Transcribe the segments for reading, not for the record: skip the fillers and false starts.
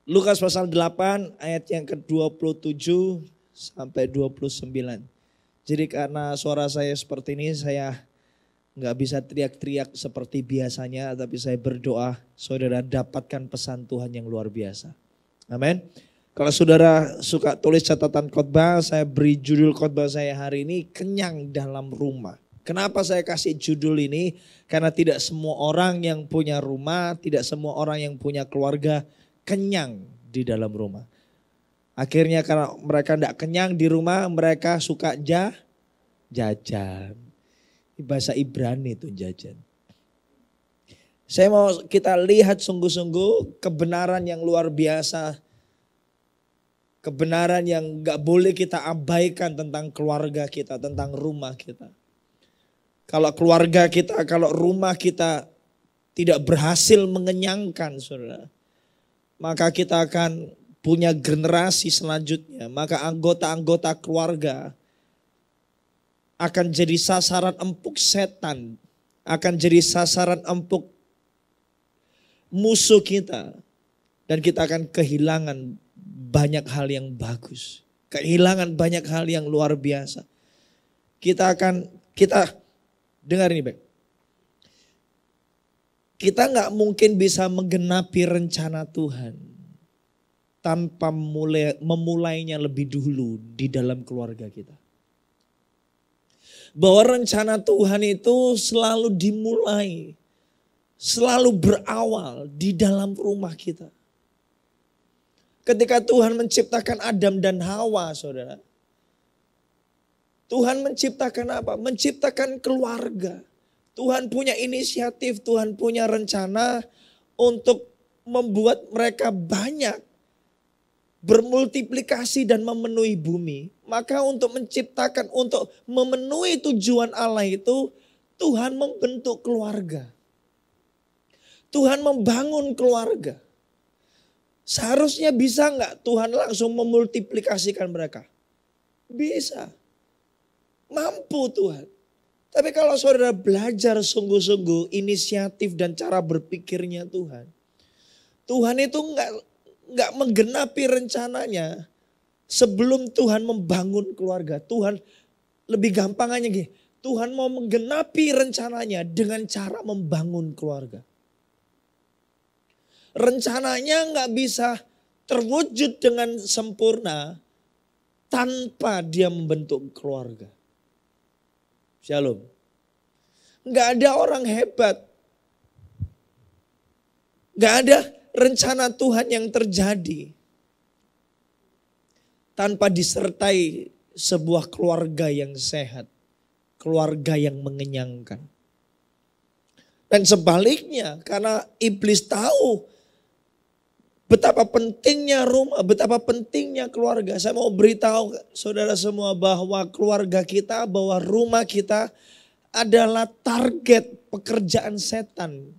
Lukas pasal 8 ayat yang ke-27 sampai 29. Jadi karena suara saya seperti ini, saya nggak bisa teriak-teriak seperti biasanya, tapi saya berdoa saudara dapatkan pesan Tuhan yang luar biasa. Amin. Kalau saudara suka tulis catatan khotbah, saya beri judul khotbah saya hari ini, kenyang dalam rumah. Kenapa saya kasih judul ini? Karena tidak semua orang yang punya rumah, tidak semua orang yang punya keluarga kenyang di dalam rumah. Akhirnya karena mereka tidak kenyang di rumah, mereka suka jajan. Bahasa Ibrani itu jajan. Saya mau kita lihat sungguh-sungguh kebenaran yang luar biasa. Kebenaran yang gak boleh kita abaikan tentang keluarga kita, tentang rumah kita. Kalau keluarga kita, kalau rumah kita tidak berhasil mengenyangkan saudara, maka kita akan punya generasi selanjutnya. Maka anggota-anggota keluarga akan jadi sasaran empuk setan. Akan jadi sasaran empuk musuh kita. Dan kita akan kehilangan banyak hal yang bagus. Kehilangan banyak hal yang luar biasa. Kita dengar ini baik. Kita gak mungkin bisa menggenapi rencana Tuhan tanpa memulainya lebih dulu di dalam keluarga kita. Bahwa rencana Tuhan itu selalu dimulai, selalu berawal di dalam rumah kita. Ketika Tuhan menciptakan Adam dan Hawa, saudara. Tuhan menciptakan apa? Menciptakan keluarga. Tuhan punya inisiatif, Tuhan punya rencana untuk membuat mereka banyak. Bermultiplikasi dan memenuhi bumi. Maka untuk menciptakan, untuk memenuhi tujuan Allah itu, Tuhan membentuk keluarga. Tuhan membangun keluarga. Seharusnya bisa enggak Tuhan langsung memultiplikasikan mereka? Bisa. Mampu Tuhan. Tapi kalau saudara belajar sungguh-sungguh inisiatif dan cara berpikirnya Tuhan. Tuhan itu enggak menggenapi rencananya sebelum Tuhan membangun keluarga. Tuhan lebih gampangnya gini. Tuhan mau menggenapi rencananya dengan cara membangun keluarga. Rencananya enggak bisa terwujud dengan sempurna tanpa dia membentuk keluarga. Shalom. Enggak ada orang hebat. Enggak ada rencana Tuhan yang terjadi tanpa disertai sebuah keluarga yang sehat. Keluarga yang mengenyangkan. Dan sebaliknya karena iblis tahu betapa pentingnya rumah, betapa pentingnya keluarga. Saya mau beritahu saudara semua bahwa keluarga kita, bahwa rumah kita adalah target pekerjaan setan.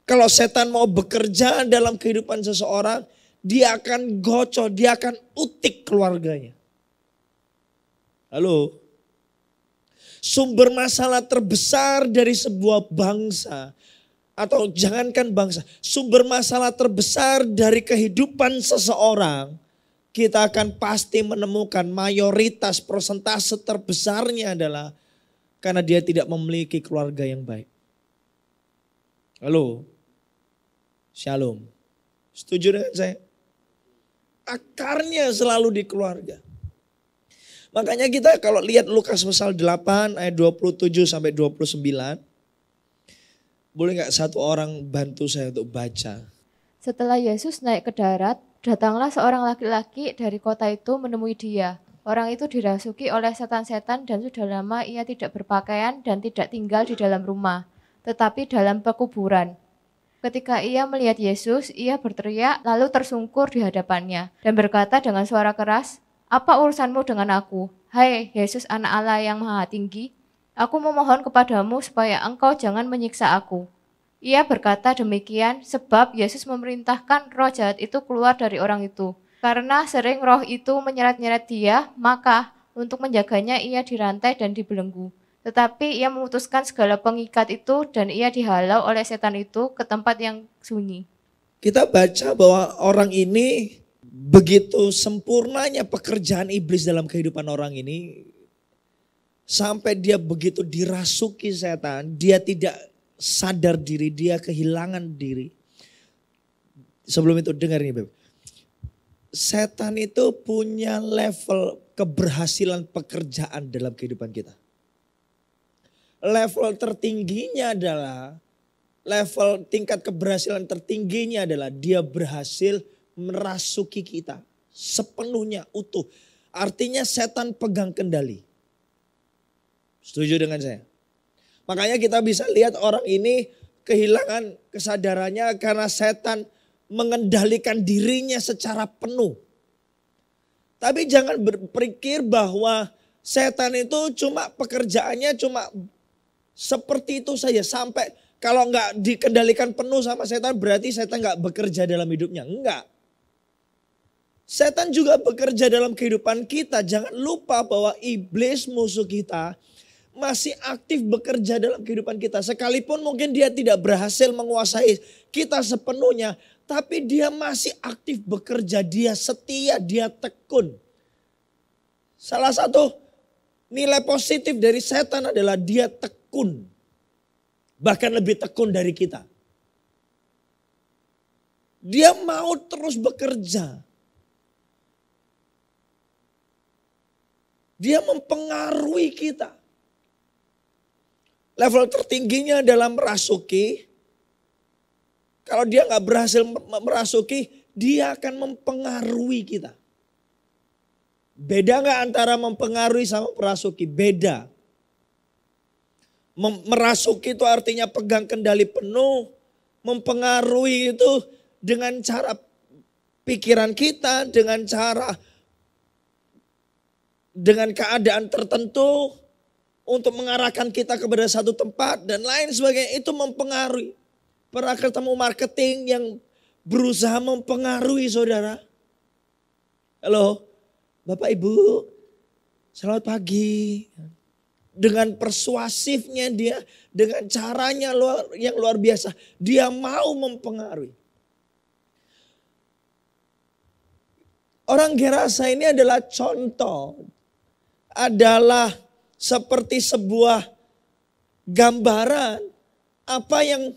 Kalau setan mau bekerja dalam kehidupan seseorang, dia akan gocor, dia akan utik keluarganya. Halo? Sumber masalah terbesar dari sebuah bangsa, atau jangankan bangsa, sumber masalah terbesar dari kehidupan seseorang, kita akan pasti menemukan mayoritas persentase terbesarnya adalah karena dia tidak memiliki keluarga yang baik. Halo? Shalom. Setuju dengan saya? Akarnya selalu di keluarga. Makanya kita kalau lihat Lukas pasal 8 ayat 27 sampai 29. Boleh gak satu orang bantu saya untuk baca? Setelah Yesus naik ke darat, datanglah seorang laki-laki dari kota itu menemui dia. Orang itu dirasuki oleh setan-setan dan sudah lama ia tidak berpakaian dan tidak tinggal di dalam rumah, tetapi dalam pekuburan. Ketika ia melihat Yesus, ia berteriak lalu tersungkur di hadapannya dan berkata dengan suara keras, "Apa urusanmu dengan aku? Hai Yesus anak Allah yang maha tinggi, aku memohon kepadamu supaya engkau jangan menyiksa aku." Ia berkata demikian sebab Yesus memerintahkan roh jahat itu keluar dari orang itu. Karena sering roh itu menyeret-nyeret dia, maka untuk menjaganya ia dirantai dan dibelenggu. Tetapi ia memutuskan segala pengikat itu dan ia dihalau oleh setan itu ke tempat yang sunyi. Kita baca bahwa orang ini begitu sempurnanya pekerjaan iblis dalam kehidupan orang ini. Sampai dia begitu dirasuki setan, dia tidak sadar diri, dia kehilangan diri. Sebelum itu dengar ini Beb. Setan itu punya level keberhasilan pekerjaan dalam kehidupan kita. Level tertingginya adalah, level tingkat keberhasilan tertingginya adalah dia berhasil merasuki kita sepenuhnya utuh. Artinya setan pegang kendali. Setuju dengan saya? Makanya kita bisa lihat orang ini kehilangan kesadarannya karena setan mengendalikan dirinya secara penuh. Tapi jangan berpikir bahwa setan itu cuma pekerjaannya cuma seperti itu saja. Sampai kalau nggak dikendalikan penuh sama setan berarti setan nggak bekerja dalam hidupnya. Enggak. Setan juga bekerja dalam kehidupan kita. Jangan lupa bahwa iblis musuh kita masih aktif bekerja dalam kehidupan kita. Sekalipun mungkin dia tidak berhasil menguasai kita sepenuhnya. Tapi dia masih aktif bekerja. Dia setia, dia tekun. Salah satu nilai positif dari setan adalah dia tekun. Bahkan lebih tekun dari kita. Dia mau terus bekerja. Dia mempengaruhi kita. Level tertingginya dalam merasuki. Kalau dia nggak berhasil merasuki, dia akan mempengaruhi kita. Beda nggak antara mempengaruhi sama merasuki? Beda. Merasuki itu artinya pegang kendali penuh. Mempengaruhi itu dengan cara pikiran kita, dengan keadaan tertentu. Untuk mengarahkan kita kepada satu tempat dan lain sebagainya, itu mempengaruhi. Pernah ketemu marketing yang berusaha mempengaruhi saudara? Halo, Bapak Ibu, selamat pagi. Dengan persuasifnya dia, dengan caranya yang luar biasa, dia mau mempengaruhi. Orang Gerasa ini adalah contoh, adalah seperti sebuah gambaran apa yang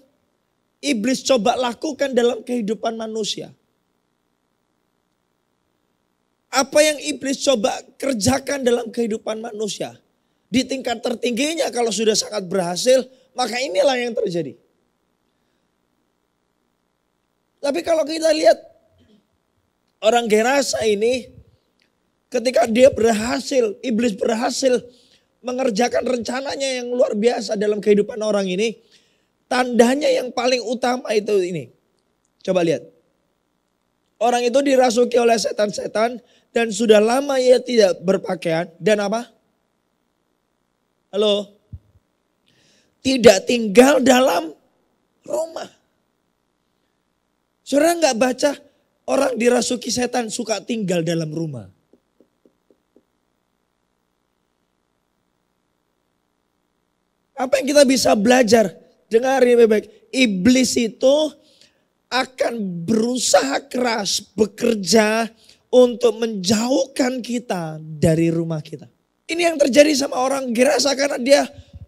iblis coba lakukan dalam kehidupan manusia. Apa yang iblis coba kerjakan dalam kehidupan manusia. Di tingkat tertingginya kalau sudah sangat berhasil, maka inilah yang terjadi. Tapi kalau kita lihat orang Gerasa ini, ketika dia berhasil, iblis berhasil mengerjakan rencananya yang luar biasa dalam kehidupan orang ini. Tandanya yang paling utama itu ini. Coba lihat. Orang itu dirasuki oleh setan-setan dan sudah lama ia tidak berpakaian. Dan apa? Halo? Tidak tinggal dalam rumah. Saudara nggak baca orang dirasuki setan suka tinggal dalam rumah. Apa yang kita bisa belajar? Dengar ini baik-baik. Iblis itu akan berusaha keras bekerja untuk menjauhkan kita dari rumah kita. Ini yang terjadi sama orang Gerasa karena dia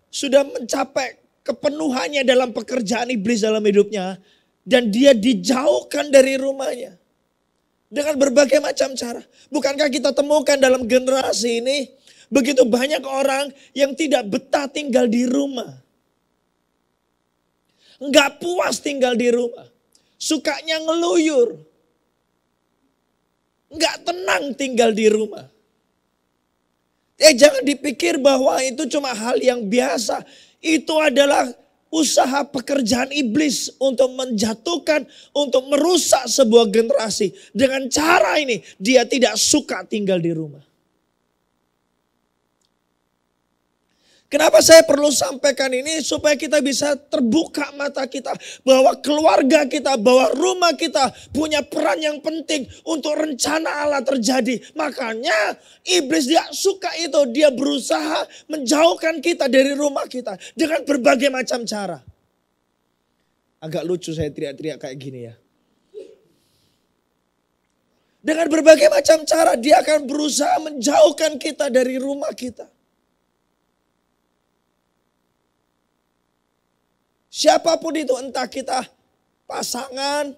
sudah mencapai kepenuhannya dalam pekerjaan iblis dalam hidupnya. Dan dia dijauhkan dari rumahnya. Dengan berbagai macam cara. Bukankah kita temukan dalam generasi ini begitu banyak orang yang tidak betah tinggal di rumah. Enggak puas tinggal di rumah. Sukanya ngeluyur. Enggak tenang tinggal di rumah. Jangan dipikir bahwa itu cuma hal yang biasa. Itu adalah usaha pekerjaan iblis untuk menjatuhkan, untuk merusak sebuah generasi. Dengan cara ini dia tidak suka tinggal di rumah. Kenapa saya perlu sampaikan ini? Supaya kita bisa terbuka mata kita. Bahwa keluarga kita, bahwa rumah kita punya peran yang penting untuk rencana Allah terjadi. Makanya iblis dia suka itu. Dia berusaha menjauhkan kita dari rumah kita. Dengan berbagai macam cara. Agak lucu saya teriak-teriak kayak gini ya. Dengan berbagai macam cara dia akan berusaha menjauhkan kita dari rumah kita. Siapapun itu, entah kita pasangan,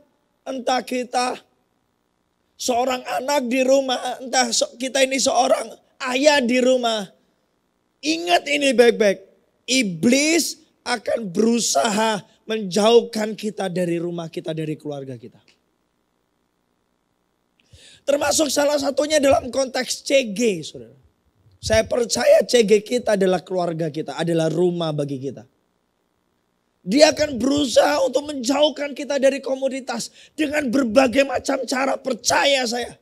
entah kita seorang anak di rumah, entah kita ini seorang ayah di rumah. Ingat ini baik-baik. Iblis akan berusaha menjauhkan kita dari rumah kita, dari keluarga kita. Termasuk salah satunya dalam konteks CG, saudara. Saya percaya CG kita adalah keluarga kita, adalah rumah bagi kita. Dia akan berusaha untuk menjauhkan kita dari komunitas dengan berbagai macam cara, percaya saya.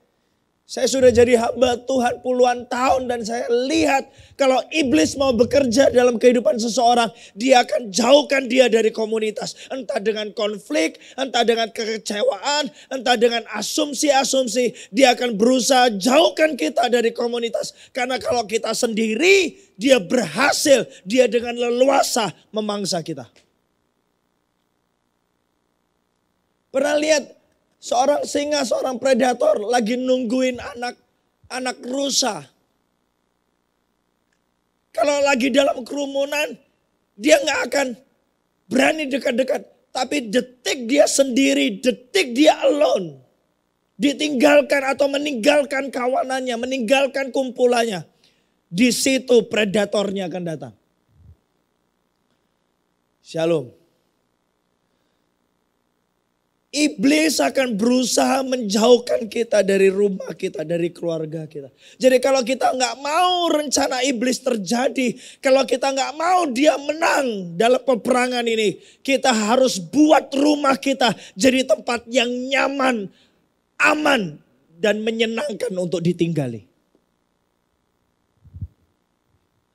Saya sudah jadi hamba Tuhan puluhan tahun dan saya lihat kalau iblis mau bekerja dalam kehidupan seseorang, dia akan jauhkan dia dari komunitas. Entah dengan konflik, entah dengan kekecewaan, entah dengan asumsi-asumsi. Dia akan berusaha jauhkan kita dari komunitas. Karena kalau kita sendiri, dia berhasil, dia dengan leluasa memangsa kita. Pernah lihat seorang singa, seorang predator lagi nungguin anak rusa. Kalau lagi dalam kerumunan, dia nggak akan berani dekat-dekat. Tapi detik dia sendiri, detik dia alone. Ditinggalkan atau meninggalkan kawanannya, meninggalkan kumpulannya. Di situ predatornya akan datang. Shalom. Iblis akan berusaha menjauhkan kita dari rumah kita, dari keluarga kita. Jadi kalau kita nggak mau rencana iblis terjadi, kalau kita nggak mau dia menang dalam peperangan ini, kita harus buat rumah kita jadi tempat yang nyaman, aman, dan menyenangkan untuk ditinggali.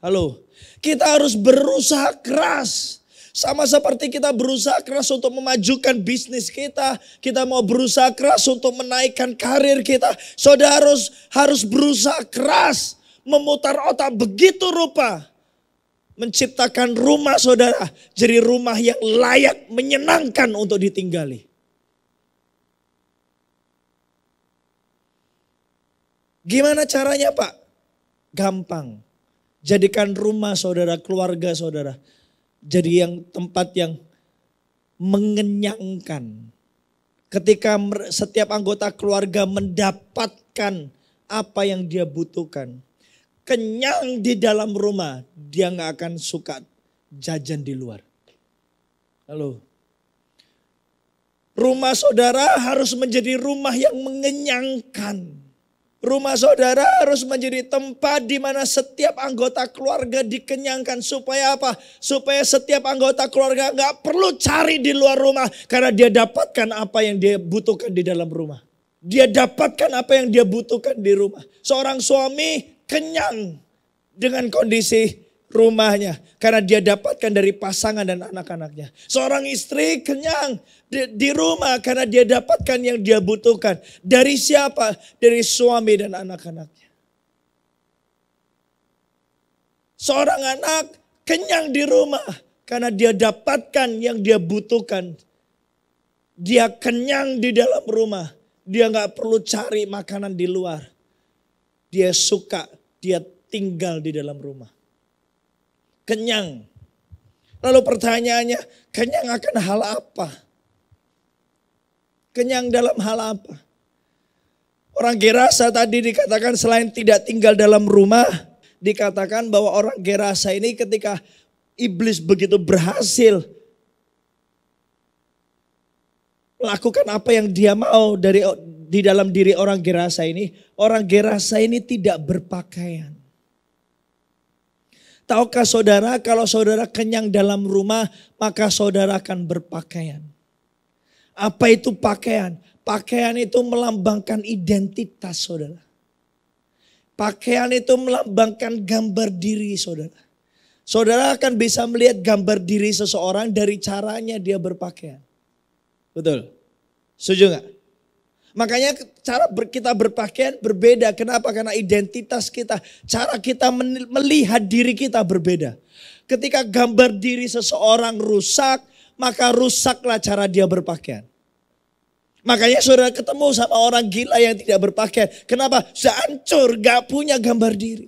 Halo, kita harus berusaha keras. Sama seperti kita berusaha keras untuk memajukan bisnis kita. Kita mau berusaha keras untuk menaikkan karir kita. Saudara harus berusaha keras memutar otak begitu rupa. Menciptakan rumah saudara jadi rumah yang layak, menyenangkan untuk ditinggali. Gimana caranya Pak? Gampang. Jadikan rumah saudara, keluarga saudara jadi yang tempat yang mengenyangkan. Ketika setiap anggota keluarga mendapatkan apa yang dia butuhkan. Kenyang di dalam rumah, dia gak akan suka jajan di luar. Halo. Rumah saudara harus menjadi rumah yang mengenyangkan. Rumah saudara harus menjadi tempat di mana setiap anggota keluarga dikenyangkan. Supaya apa? Supaya setiap anggota keluarga gak perlu cari di luar rumah. Karena dia dapatkan apa yang dia butuhkan di dalam rumah. Dia dapatkan apa yang dia butuhkan di rumah. Seorang suami kenyang dengan kondisi rumahnya. Karena dia dapatkan dari pasangan dan anak-anaknya. Seorang istri kenyang di rumah karena dia dapatkan yang dia butuhkan. Dari siapa? Dari suami dan anak-anaknya. Seorang anak kenyang di rumah karena dia dapatkan yang dia butuhkan. Dia kenyang di dalam rumah. Dia gak perlu cari makanan di luar. Dia suka, dia tinggal di dalam rumah. Kenyang. Lalu pertanyaannya, kenyang akan hal apa? Kenyang dalam hal apa? Orang Gerasa tadi dikatakan selain tidak tinggal dalam rumah, dikatakan bahwa orang Gerasa ini ketika iblis begitu berhasil melakukan apa yang dia mau di dalam diri orang Gerasa ini tidak berpakaian. Tahukah saudara kalau saudara kenyang dalam rumah maka saudara akan berpakaian. Apa itu pakaian? Pakaian itu melambangkan identitas saudara. Pakaian itu melambangkan gambar diri saudara. Saudara akan bisa melihat gambar diri seseorang dari caranya dia berpakaian. Betul? Setuju gak? Makanya cara kita berpakaian berbeda. Kenapa? Karena identitas kita, cara kita melihat diri kita berbeda. Ketika gambar diri seseorang rusak, maka rusaklah cara dia berpakaian. Makanya saudara ketemu sama orang gila yang tidak berpakaian. Kenapa? Sudah hancur, gak punya gambar diri.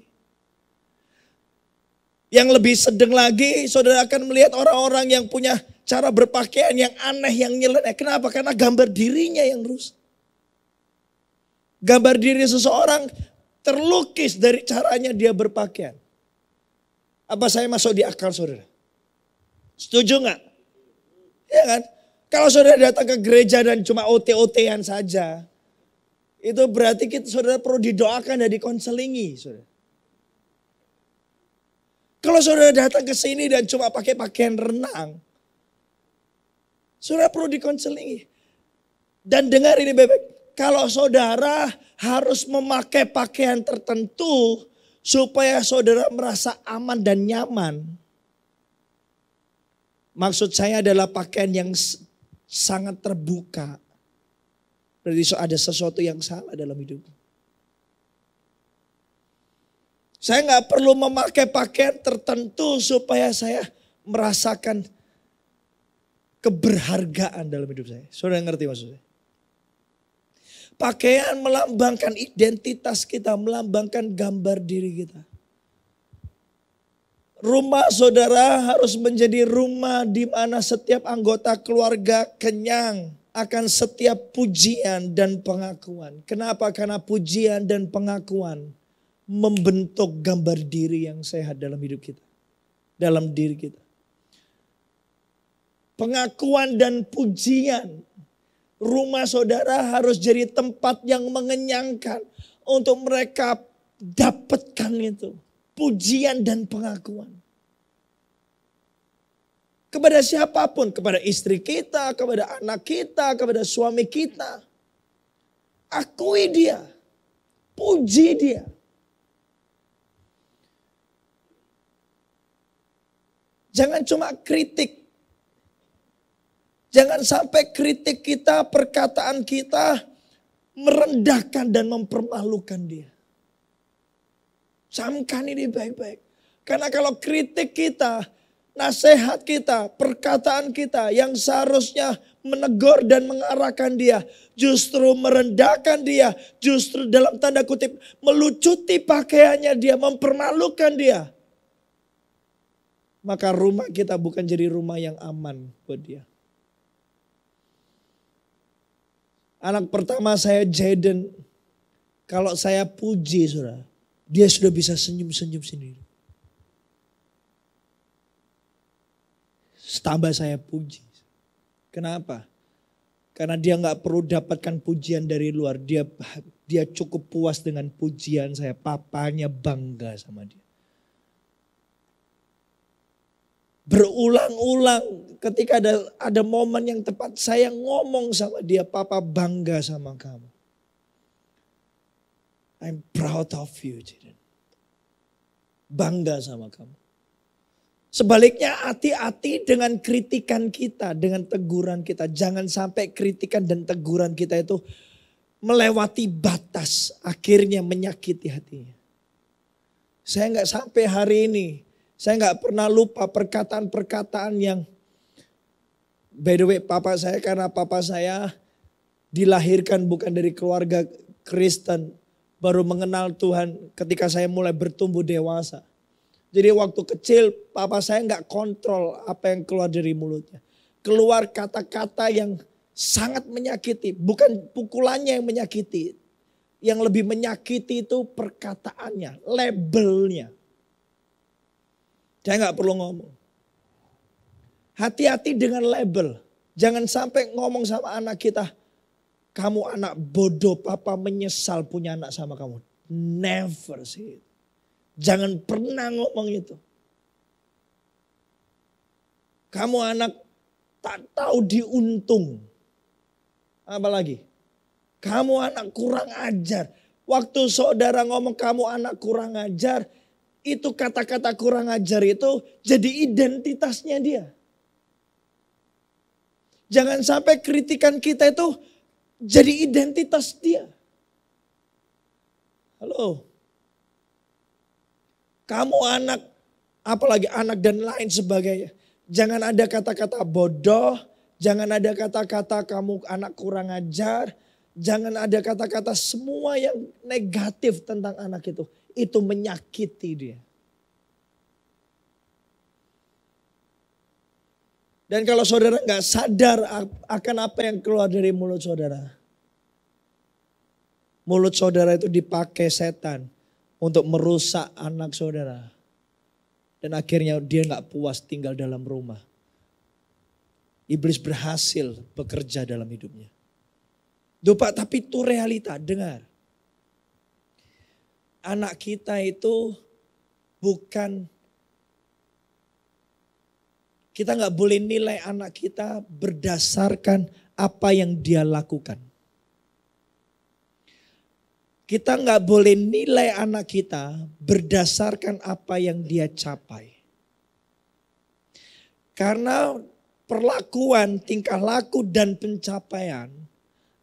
Yang lebih sedang lagi, saudara akan melihat orang-orang yang punya cara berpakaian yang aneh, yang nyeleneh. Kenapa? Karena gambar dirinya yang rusak. Gambar diri seseorang terlukis dari caranya dia berpakaian. Apa saya masuk di akal saudara? Setuju gak? Ya kan? Kalau saudara datang ke gereja dan cuma OT-OT-an saja, itu berarti saudara perlu didoakan dan dikonselingi. Saudara. Kalau saudara datang ke sini dan cuma pakai pakaian renang, saudara perlu dikonselingi. Dan dengar ini bebek, kalau saudara harus memakai pakaian tertentu supaya saudara merasa aman dan nyaman. Maksud saya adalah pakaian yang sangat terbuka. Berarti ada sesuatu yang salah dalam hidup. Saya nggak perlu memakai pakaian tertentu supaya saya merasakan keberhargaan dalam hidup saya. Saudara ngerti maksudnya? Pakaian melambangkan identitas kita, melambangkan gambar diri kita. Rumah saudara harus menjadi rumah di mana setiap anggota keluarga kenyang akan setiap pujian dan pengakuan. Kenapa? Karena pujian dan pengakuan membentuk gambar diri yang sehat dalam hidup kita. Dalam diri kita. Pengakuan dan pujian. Rumah saudara harus jadi tempat yang mengenyangkan untuk mereka dapatkan itu. Pujian dan pengakuan. Kepada siapapun, kepada istri kita, kepada anak kita, kepada suami kita. Akui dia, puji dia. Jangan cuma kritik. Jangan sampai kritik kita, perkataan kita merendahkan dan mempermalukan dia. Camkan ini baik-baik. Karena kalau kritik kita, nasihat kita, perkataan kita yang seharusnya menegur dan mengarahkan dia, justru merendahkan dia, justru dalam tanda kutip melucuti pakaiannya dia, mempermalukan dia. Maka rumah kita bukan jadi rumah yang aman buat dia. Anak pertama saya Jaden, kalau saya puji saudara, dia sudah bisa senyum-senyum sendiri. Tambah saya puji. Kenapa? Karena dia nggak perlu dapatkan pujian dari luar. Dia cukup puas dengan pujian saya. Papanya bangga sama dia. Berulang-ulang ketika ada momen yang tepat saya ngomong sama dia, Papa bangga sama kamu. I'm proud of you, Jaden. Bangga sama kamu. Sebaliknya hati-hati dengan kritikan kita, dengan teguran kita. Jangan sampai kritikan dan teguran kita itu melewati batas, akhirnya menyakiti hatinya. Saya nggak sampai hari ini, saya nggak pernah lupa perkataan-perkataan yang, by the way, karena papa saya dilahirkan bukan dari keluarga Kristen, baru mengenal Tuhan ketika saya mulai bertumbuh dewasa. Jadi waktu kecil papa saya nggak kontrol apa yang keluar dari mulutnya. Keluar kata-kata yang sangat menyakiti. Bukan pukulannya yang menyakiti. Yang lebih menyakiti itu perkataannya, labelnya. Saya nggak perlu ngomong. Hati-hati dengan label. Jangan sampai ngomong sama anak kita, kamu anak bodoh, papa menyesal punya anak sama kamu. Never sih. Jangan pernah ngomong itu. Kamu anak tak tahu diuntung. Apalagi? Kamu anak kurang ajar. Waktu saudara ngomong kamu anak kurang ajar, itu kata-kata kurang ajar itu jadi identitasnya dia. Jangan sampai kritikan kita itu jadi identitas dia. Halo. Kamu anak, apalagi anak dan lain sebagainya. Jangan ada kata-kata bodoh, Jangan ada kata-kata kamu anak kurang ajar. Jangan ada kata-kata semua yang negatif tentang anak itu. Itu menyakiti dia. Dan kalau saudara nggak sadar akan apa yang keluar dari mulut saudara. Mulut saudara itu dipakai setan untuk merusak anak saudara. Dan akhirnya dia nggak puas tinggal dalam rumah. Iblis berhasil bekerja dalam hidupnya. Duh Pak, tapi itu realita, dengar. Anak kita itu bukan, kita nggak boleh nilai anak kita berdasarkan apa yang dia lakukan. Kita nggak boleh nilai anak kita berdasarkan apa yang dia capai. Karena perlakuan, tingkah laku dan pencapaian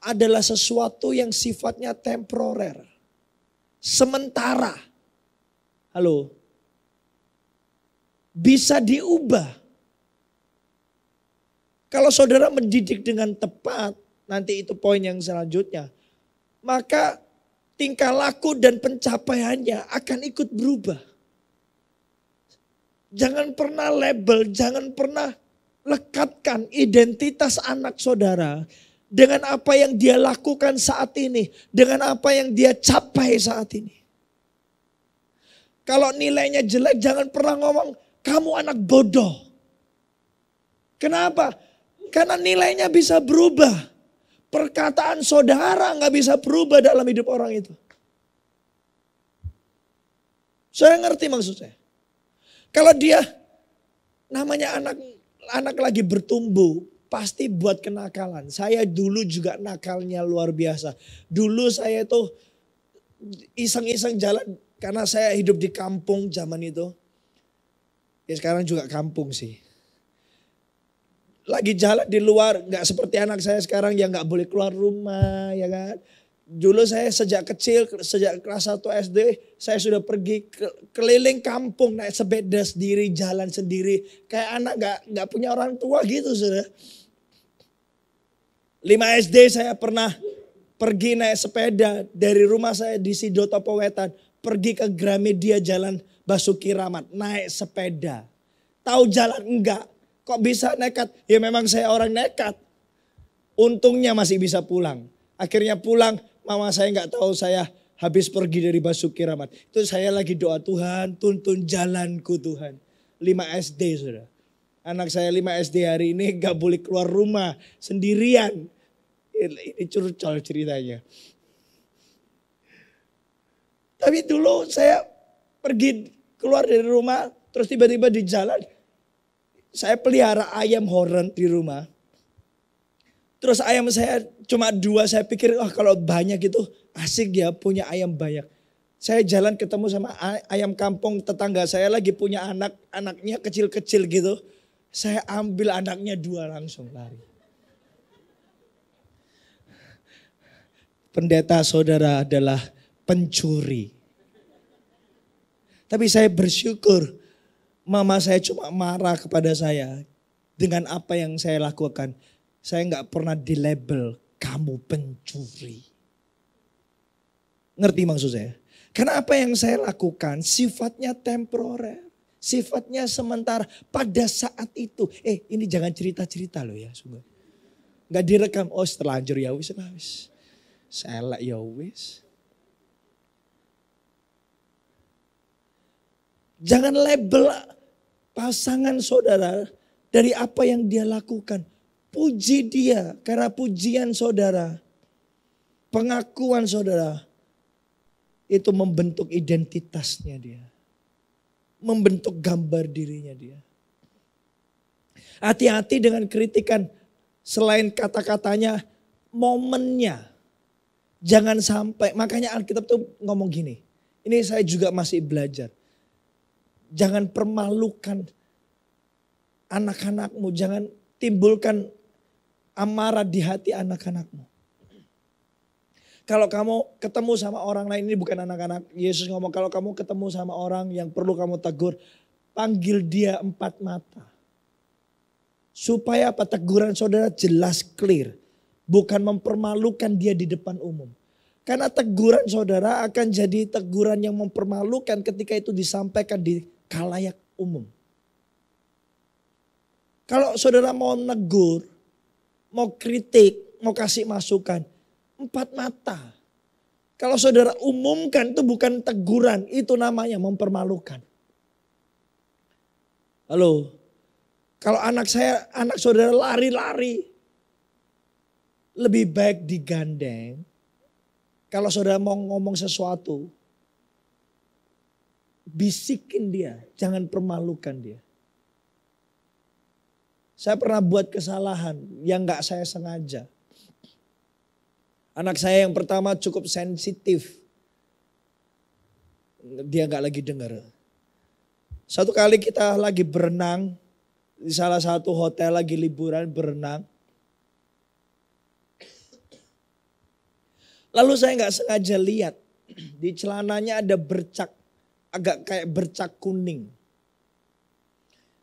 adalah sesuatu yang sifatnya temporer. Sementara. Halo. Bisa diubah. Kalau saudara mendidik dengan tepat, nanti itu poin yang selanjutnya. Maka tingkah laku dan pencapaiannya akan ikut berubah. Jangan pernah label, jangan pernah lekatkan identitas anak saudara dengan apa yang dia lakukan saat ini, dengan apa yang dia capai saat ini. Kalau nilainya jelek, jangan pernah ngomong kamu anak bodoh. Kenapa? Karena nilainya bisa berubah. Perkataan saudara nggak bisa berubah dalam hidup orang itu. Saya ngerti maksud saya. Kalau dia namanya anak lagi bertumbuh, pasti buat kenakalan. Saya dulu juga nakalnya luar biasa. Dulu saya tuh iseng-iseng jalan karena saya hidup di kampung zaman itu. Ya sekarang juga kampung sih. Lagi jalan di luar, nggak seperti anak saya sekarang yang nggak boleh keluar rumah, ya kan. Dulu saya sejak kecil, sejak kelas 1 SD, saya sudah pergi keliling kampung naik sepeda sendiri, jalan sendiri. Kayak anak nggak punya orang tua gitu, saudara. 5 SD saya pernah pergi naik sepeda dari rumah saya di Sidotopo Wetan, pergi ke Gramedia Jalan Basuki Rahmat, naik sepeda. Tahu jalan enggak? Kok bisa nekat? Ya memang saya orang nekat. Untungnya masih bisa pulang. Akhirnya pulang, mama saya nggak tahu saya habis pergi dari Basuki Rahmat. Itu saya lagi doa, Tuhan tuntun jalanku Tuhan. 5 SD sudah. Anak saya 5 SD hari ini nggak boleh keluar rumah sendirian. Ini curcol ceritanya. Tapi dulu saya pergi keluar dari rumah, terus tiba-tiba di jalan, saya pelihara ayam horen di rumah. Terus ayam saya cuma 2, saya pikir kalau banyak itu asik ya punya ayam banyak. Saya jalan ketemu sama ayam kampung tetangga saya lagi punya anaknya kecil-kecil gitu. Saya ambil anaknya 2 langsung lari. Pendeta saudara adalah pencuri. Tapi saya bersyukur mama saya cuma marah kepada saya dengan apa yang saya lakukan. Saya nggak pernah dilabel kamu pencuri. Ngerti maksud saya? Karena apa yang saya lakukan sifatnya temporer. Sifatnya sementara pada saat itu. Ini jangan cerita-cerita loh ya. Sungguh. Nggak direkam. Oh terlanjur ya wis. Selek ya wis. Jangan label pasangan saudara dari apa yang dia lakukan. Puji dia karena pujian saudara. Pengakuan saudara. Itu membentuk identitasnya dia. Membentuk gambar dirinya dia. Hati-hati dengan kritikan. Selain kata-katanya, momennya. Jangan sampai, makanya Alkitab tuh ngomong gini. Ini saya juga masih belajar. Jangan permalukan anak-anakmu. Jangan timbulkan amarah di hati anak-anakmu. Kalau kamu ketemu sama orang lain, ini bukan anak-anak. Yesus ngomong kalau kamu ketemu sama orang yang perlu kamu tegur, panggil dia 4 mata. Supaya apa? Teguran saudara jelas, clear. Bukan mempermalukan dia di depan umum. Karena teguran saudara akan jadi teguran yang mempermalukan ketika itu disampaikan di khalayak umum. Kalau saudara mau negur, mau kritik, mau kasih masukan, 4 mata. Kalau saudara umumkan itu bukan teguran, itu namanya mempermalukan. Halo, kalau anak saudara lari-lari, lebih baik digandeng. Kalau saudara mau ngomong sesuatu, bisikin dia, jangan permalukan dia. Saya pernah buat kesalahan yang gak saya sengaja. Anak saya yang pertama cukup sensitif. Dia gak lagi dengar. Satu kali kita lagi berenang di salah satu hotel, lagi liburan berenang. Lalu saya gak sengaja lihat di celananya ada bercak, agak kayak bercak kuning.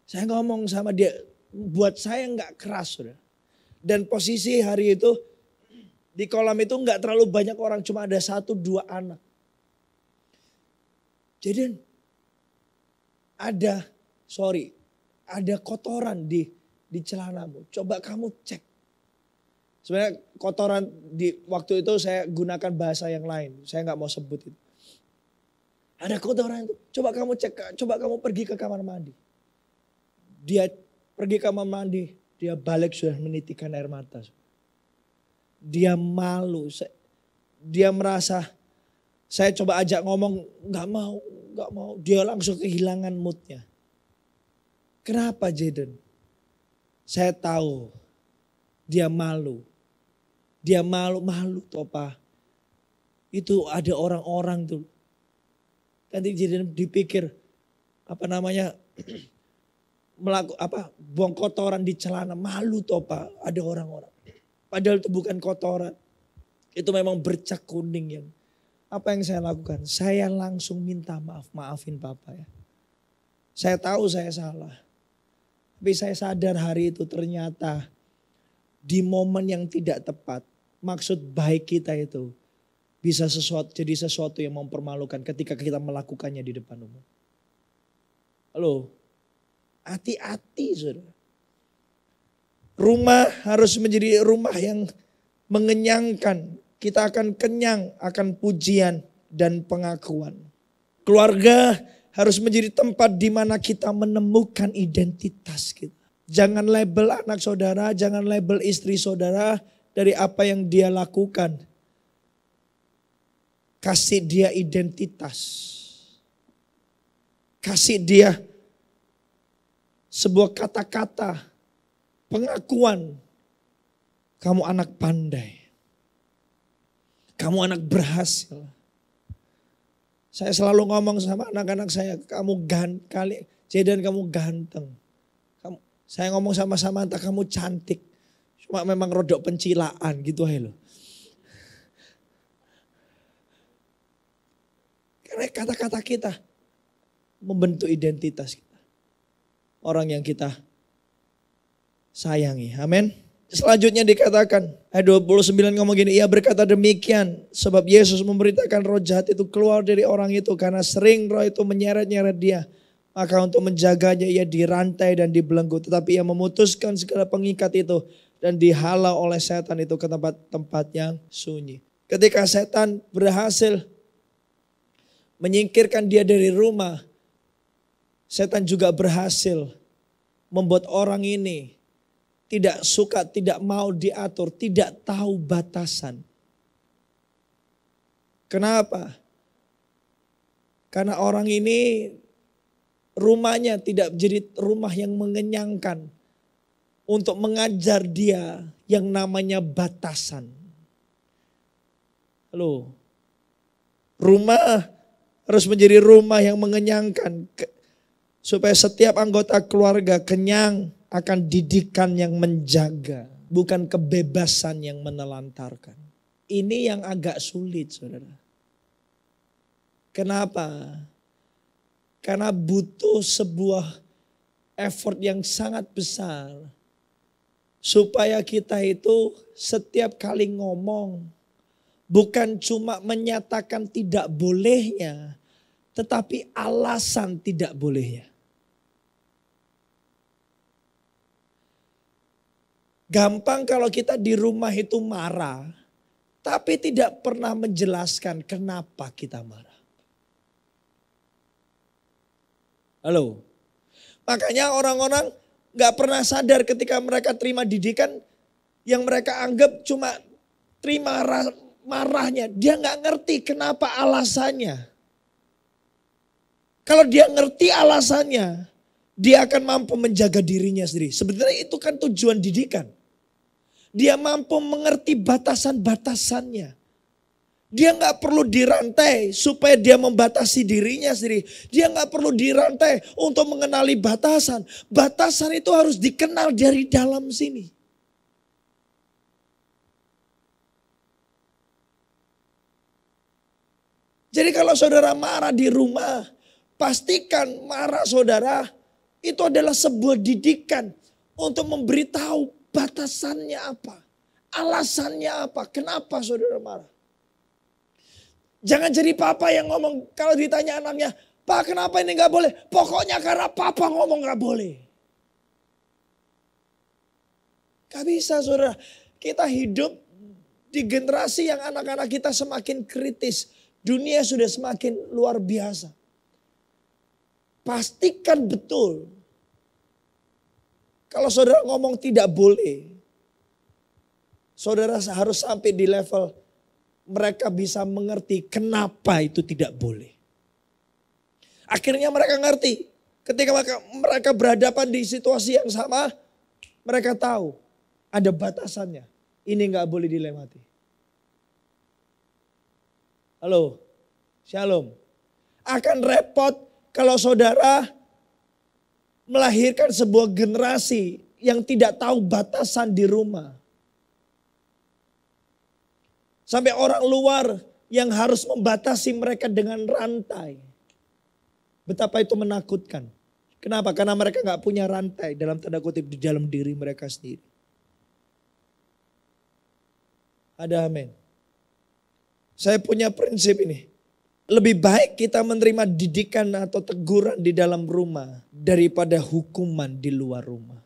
Saya ngomong sama dia, buat saya gak keras sudah. Dan posisi hari itu di kolam itu gak terlalu banyak orang, cuma ada 1-2 anak. Jadi ada kotoran di celanamu. Coba kamu cek. Sebenarnya kotoran di waktu itu saya gunakan bahasa yang lain. Saya gak mau sebut itu. Ada kotoran itu. Coba kamu cek. Coba kamu pergi ke kamar mandi. Dia pergi ke kamar mandi. Dia balik sudah menitikan air mata. Dia malu. Dia merasa. Saya coba ajak ngomong. Gak mau. Dia langsung kehilangan moodnya. Kenapa Jaden? Saya tahu. Dia malu. Dia malu toh, itu ada orang-orang tuh. Nanti jadi dipikir buang kotoran di celana, malu toh Pak, ada orang-orang. Padahal itu bukan kotoran. Itu memang bercak kuning yang. Apa yang saya lakukan? Saya langsung minta maafin Papa ya. Saya tahu saya salah. Tapi saya sadar hari itu ternyata di momen yang tidak tepat, maksud baik kita itu bisa jadi sesuatu yang mempermalukan ketika kita melakukannya di depan umum. Halo, hati-hati saudara. Rumah harus menjadi rumah yang mengenyangkan. Kita akan kenyang akan pujian dan pengakuan. Keluarga harus menjadi tempat di mana kita menemukan identitas kita. Jangan label anak saudara, jangan label istri saudara dari apa yang dia lakukan. Kasih dia identitas. Kasih dia sebuah kata-kata, pengakuan. Kamu anak pandai. Kamu anak berhasil. Saya selalu ngomong sama anak-anak saya, Jaden kamu ganteng. Saya ngomong sama Samantha, kamu cantik. Cuma memang rodok pencilaan gitu aja loh. Karena kata-kata kita membentuk identitas kita. Orang yang kita sayangi. Amin. Selanjutnya dikatakan, ayat 29 ngomong gini, ia berkata demikian sebab Yesus memberitakan roh jahat itu keluar dari orang itu karena sering roh itu menyeret-nyeret dia. Maka untuk menjaganya ia dirantai dan dibelenggu. Tetapi ia memutuskan segala pengikat itu dan dihalau oleh setan itu ke tempat-tempat yang sunyi. Ketika setan berhasil menyingkirkan dia dari rumah, setan juga berhasil membuat orang ini tidak suka, tidak mau diatur, tidak tahu batasan. Kenapa? Karena orang ini rumahnya tidak jadi rumah yang mengenyangkan untuk mengajar dia yang namanya batasan. Halo. Rumah harus menjadi rumah yang mengenyangkan supaya setiap anggota keluarga kenyang akan didikan yang menjaga, bukan kebebasan yang menelantarkan. Ini yang agak sulit, saudara. Kenapa? Karena butuh sebuah effort yang sangat besar Supaya kita itu setiap kali ngomong, bukan cuma menyatakan tidak bolehnya, tetapi alasan tidak bolehnya. Gampang kalau kita di rumah itu marah, tapi tidak pernah menjelaskan kenapa kita marah. Halo? Makanya orang-orang gak pernah sadar ketika mereka terima didikan yang mereka anggap cuma terima marahnya. Dia gak ngerti kenapa alasannya. Kalau dia ngerti alasannya, dia akan mampu menjaga dirinya sendiri. Sebenarnya itu kan tujuan didikan. Dia mampu mengerti batasan-batasannya. Dia gak perlu dirantai supaya dia membatasi dirinya sendiri. Dia gak perlu dirantai untuk mengenali batasan. Batasan itu harus dikenal dari dalam sini. Jadi kalau saudara marah di rumah, pastikan marah saudara itu adalah sebuah didikan untuk memberitahu batasannya apa, alasannya apa, kenapa saudara marah. Jangan jadi papa yang ngomong kalau ditanya anaknya, Pak kenapa ini gak boleh? Pokoknya karena papa ngomong gak boleh. Gak bisa saudara, kita hidup di generasi yang anak-anak kita semakin kritis. Dunia sudah semakin luar biasa. Pastikan betul. Kalau saudara ngomong tidak boleh, saudara harus sampai di level mereka bisa mengerti kenapa itu tidak boleh. Akhirnya mereka ngerti. Ketika mereka berhadapan di situasi yang sama, mereka tahu ada batasannya. Ini gak boleh dilewati. Halo, shalom. Akan repot kalau saudara melahirkan sebuah generasi yang tidak tahu batasan di rumah. Sampai orang luar yang harus membatasi mereka dengan rantai. Betapa itu menakutkan. Kenapa? Karena mereka gak punya rantai dalam tanda kutip di dalam diri mereka sendiri. Ada amin. Saya punya prinsip ini. Lebih baik kita menerima didikan atau teguran di dalam rumah daripada hukuman di luar rumah.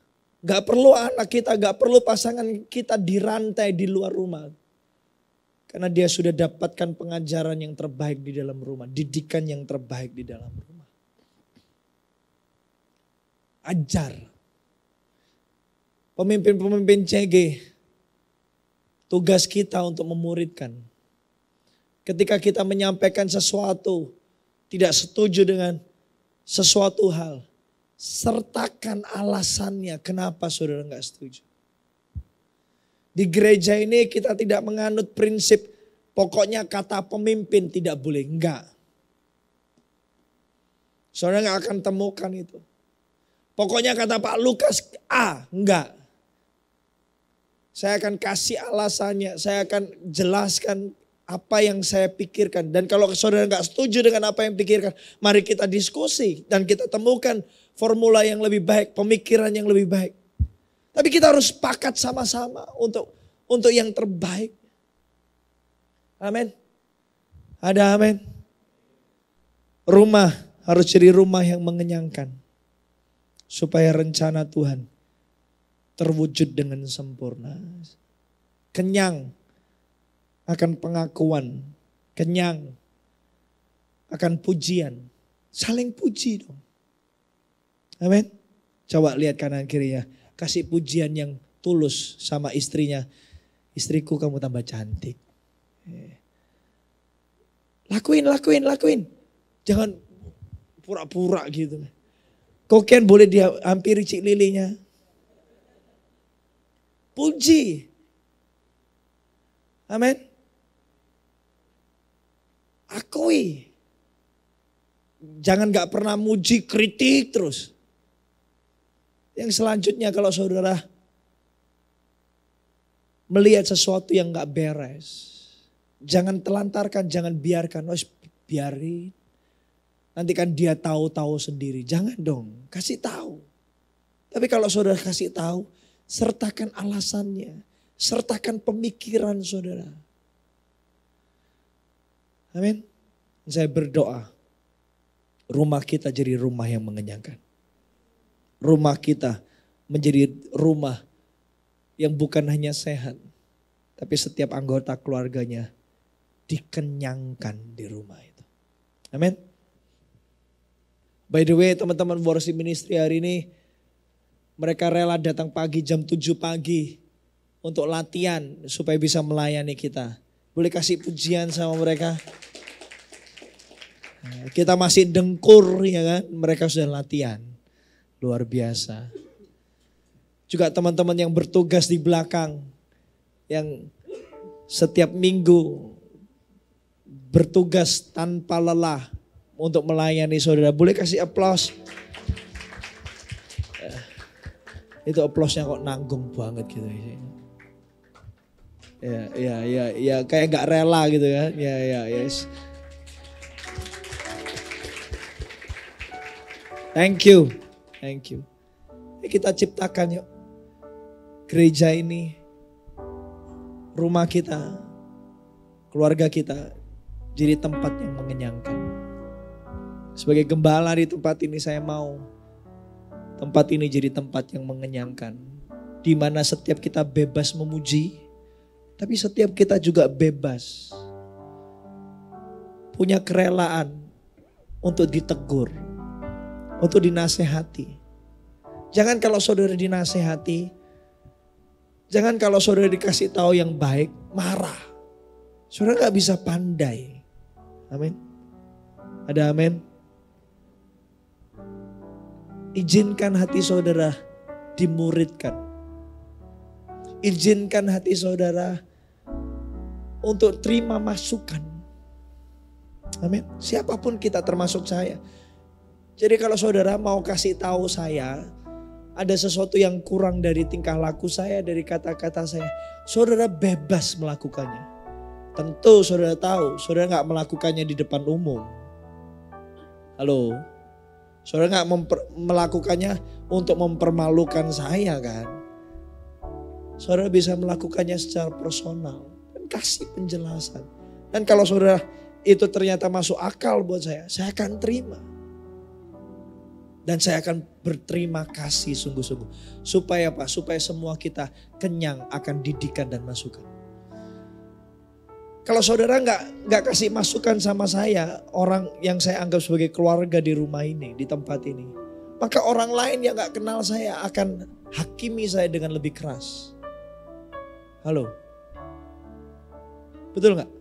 Gak perlu anak kita, gak perlu pasangan kita dirantai di luar rumah. Karena dia sudah dapatkan pengajaran yang terbaik di dalam rumah. Didikan yang terbaik di dalam rumah. Ajar. Pemimpin-pemimpin CG. Tugas kita untuk memuridkan. Ketika kita menyampaikan sesuatu, tidak setuju dengan sesuatu hal, sertakan alasannya kenapa saudara gak setuju. Di gereja ini kita tidak menganut prinsip pokoknya kata pemimpin tidak boleh, enggak. Saudara gak akan temukan itu. Pokoknya kata Pak Lukas A, enggak. Saya akan kasih alasannya, saya akan jelaskan apa yang saya pikirkan. Dan kalau saudara gak setuju dengan apa yang pikirkan, mari kita diskusi dan kita temukan formula yang lebih baik, pemikiran yang lebih baik. Tapi kita harus sepakat sama-sama untuk yang terbaik. Amin. Ada amin. Rumah harus jadi rumah yang mengenyangkan. Supaya rencana Tuhan terwujud dengan sempurna. Kenyang akan pengakuan, kenyang akan pujian. Saling puji dong. Amin. Coba lihat kanan kiri ya. Kasih pujian yang tulus sama istrinya. Istriku kamu tambah cantik. Lakuin. Jangan pura-pura gitu. Kokian boleh dia hampiri Cik Lilinya. Puji. Amin. Akui. Jangan gak pernah muji, kritik terus. Yang selanjutnya kalau saudara melihat sesuatu yang gak beres. Jangan telantarkan, jangan biarkan. Biarin. Nanti kan dia tahu sendiri. Jangan dong, kasih tahu. Tapi kalau saudara kasih tahu, sertakan alasannya, sertakan pemikiran saudara. Amin. Saya berdoa, rumah kita jadi rumah yang mengenyangkan. Rumah kita menjadi rumah yang bukan hanya sehat, tapi setiap anggota keluarganya dikenyangkan di rumah itu. Amin. By the way, teman-teman worship ministry hari ini, mereka rela datang pagi jam 7 pagi untuk latihan supaya bisa melayani kita. Boleh kasih pujian sama mereka? Kita masih dengkur ya kan, mereka sudah latihan. Luar biasa. Juga teman-teman yang bertugas di belakang, yang setiap minggu bertugas tanpa lelah untuk melayani saudara. Boleh kasih aplaus? Itu aplausnya kok nanggung banget gitu. Ya, kayak gak rela gitu kan. Yes. Thank you. Kita ciptakan yuk gereja ini, rumah kita, keluarga kita jadi tempat yang mengenyangkan. Sebagai gembala di tempat ini saya mau tempat ini jadi tempat yang mengenyangkan. Di mana setiap kita bebas memuji, tapi setiap kita juga bebas punya kerelaan untuk ditegur, untuk dinasehati. Jangan kalau saudara dinasehati, jangan kalau saudara dikasih tahu yang baik, marah. Saudara gak bisa pandai. Amin. Ada amin. Izinkan hati saudara dimuridkan. Izinkan hati saudara untuk terima masukan. Amin. Siapapun kita termasuk saya. Jadi kalau saudara mau kasih tahu saya ada sesuatu yang kurang dari tingkah laku saya, dari kata-kata saya, saudara bebas melakukannya. Tentu saudara tahu, saudara gak melakukannya di depan umum. Halo, saudara gak melakukannya untuk mempermalukan saya kan. Saudara bisa melakukannya secara personal dan kasih penjelasan. Dan kalau saudara itu ternyata masuk akal buat saya akan terima. Dan saya akan berterima kasih sungguh-sungguh. Supaya apa? Supaya semua kita kenyang akan didikan dan masukan. Kalau saudara nggak kasih masukan sama saya, orang yang saya anggap sebagai keluarga di rumah ini, di tempat ini, maka orang lain yang nggak kenal saya akan hakimi saya dengan lebih keras. Halo, betul nggak?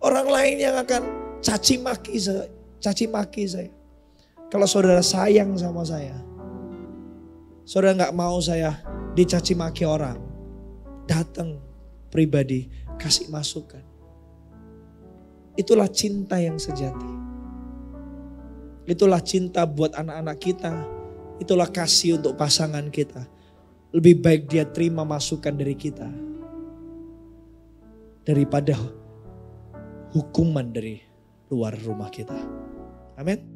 Orang lain yang akan caci maki saya. Kalau saudara sayang sama saya, saudara nggak mau saya dicaci maki orang, datang pribadi kasih masukan. Itulah cinta yang sejati. Itulah cinta buat anak-anak kita. Itulah kasih untuk pasangan kita. Lebih baik dia terima masukan dari kita daripada hukuman dari luar rumah kita. Amin.